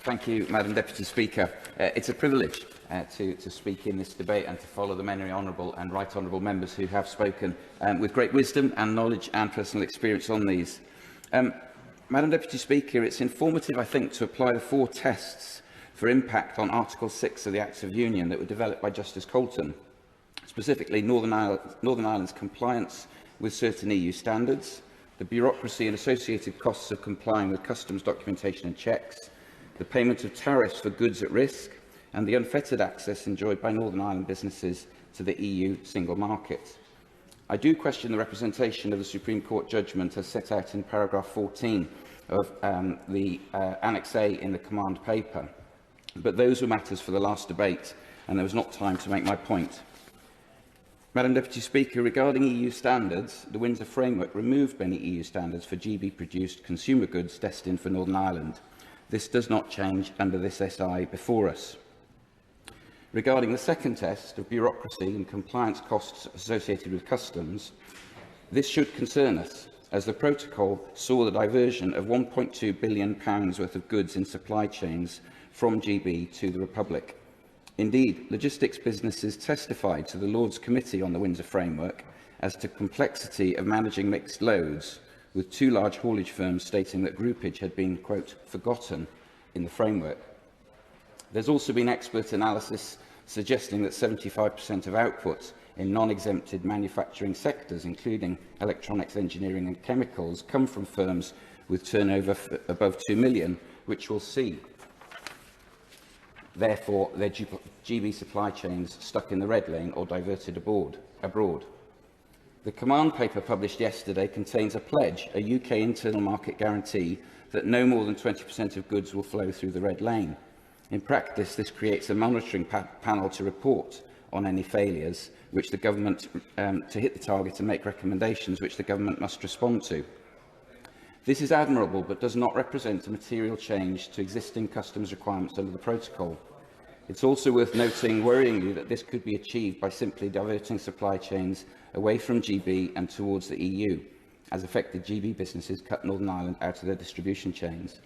Thank you, Madam Deputy Speaker. It's a privilege to speak in this debate and to follow the many honourable and right honourable members who have spoken with great wisdom and knowledge and personal experience on these. Madam Deputy Speaker, it's informative, I think, to apply the 4 tests for impact on Article 6 of the Acts of Union that were developed by Justice Colton, specifically Northern Ireland's compliance with certain EU standards, the bureaucracy and associated costs of complying with customs documentation and checks, the payment of tariffs for goods at risk, and the unfettered access enjoyed by Northern Ireland businesses to the EU single market. I do question the representation of the Supreme Court judgment as set out in paragraph 14 of the Annex A in the command paper, but those were matters for the last debate, and there was not time to make my point. Madam Deputy Speaker, regarding EU standards, the Windsor Framework removed many EU standards for GB-produced consumer goods destined for Northern Ireland. This does not change under this SI before us. Regarding the second test of bureaucracy and compliance costs associated with customs, this should concern us, as the protocol saw the diversion of £1.2 billion worth of goods in supply chains from GB to the Republic. Indeed, logistics businesses testified to the Lords Committee on the Windsor Framework as to complexity of managing mixed loads, with 2 large haulage firms stating that groupage had been, quote, forgotten in the framework. There's also been expert analysis suggesting that 75% of output in non-exempted manufacturing sectors, including electronics, engineering and chemicals, come from firms with turnover above 2 million, which will see, therefore, their GB supply chains stuck in the red lane or diverted abroad. The command paper published yesterday contains a pledge, a UK internal market guarantee, that no more than 20% of goods will flow through the red lane. In practice, this creates a monitoring panel to report on any failures, which the government to hit the target and make recommendations which the government must respond to. This is admirable, but does not represent a material change to existing customs requirements under the protocol. It's also worth noting, worryingly, that this could be achieved by simply diverting supply chains away from GB and towards the EU, as affected GB businesses cut Northern Ireland out of their distribution chains.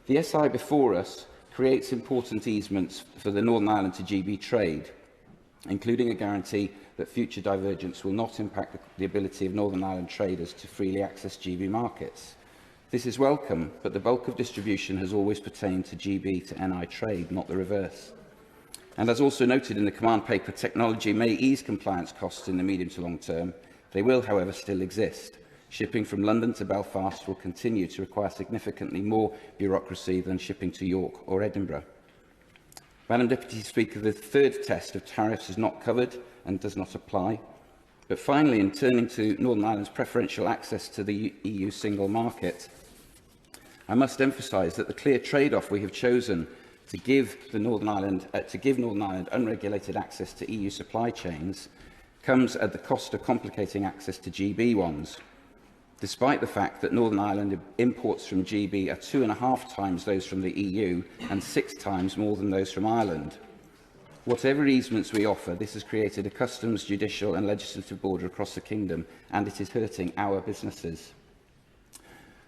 The SI before us creates important easements for the Northern Ireland to GB trade, including a guarantee that future divergence will not impact the ability of Northern Ireland traders to freely access GB markets. This is welcome, but the bulk of distribution has always pertained to GB to NI trade, not the reverse. And as also noted in the command paper, technology may ease compliance costs in the medium to long term. They will, however, still exist. Shipping from London to Belfast will continue to require significantly more bureaucracy than shipping to York or Edinburgh. Madam Deputy Speaker, the third test of tariffs is not covered and does not apply. But finally, in turning to Northern Ireland's preferential access to the EU single market, I must emphasise that the clear trade-off we have chosen to give Northern Ireland unregulated access to EU supply chains comes at the cost of complicating access to GB ones, despite the fact that Northern Ireland imports from GB are 2.5 times those from the EU and 6 times more than those from Ireland. Whatever easements we offer, this has created a customs, judicial and legislative border across the kingdom, and it is hurting our businesses.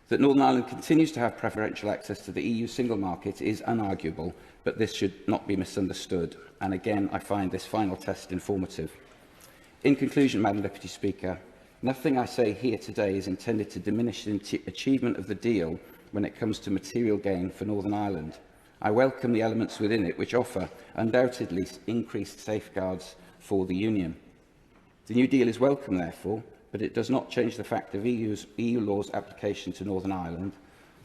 That Northern Ireland continues to have preferential access to the EU single market is unarguable, but this should not be misunderstood. And again, I find this final test informative. In conclusion, Madam Deputy Speaker, nothing I say here today is intended to diminish the achievement of the deal when it comes to material gain for Northern Ireland. I welcome the elements within it which offer, undoubtedly, increased safeguards for the Union. The new deal is welcome, therefore, but it does not change the fact of EU law's application to Northern Ireland,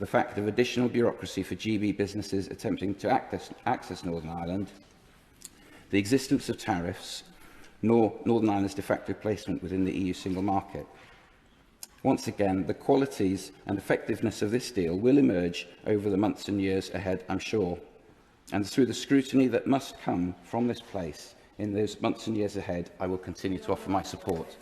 the fact of additional bureaucracy for GB businesses attempting to access Northern Ireland, the existence of tariffs, nor Northern Ireland's de facto placement within the EU single market. Once again, the qualities and effectiveness of this deal will emerge over the months and years ahead, I'm sure. And through the scrutiny that must come from this place in those months and years ahead, I will continue to offer my support.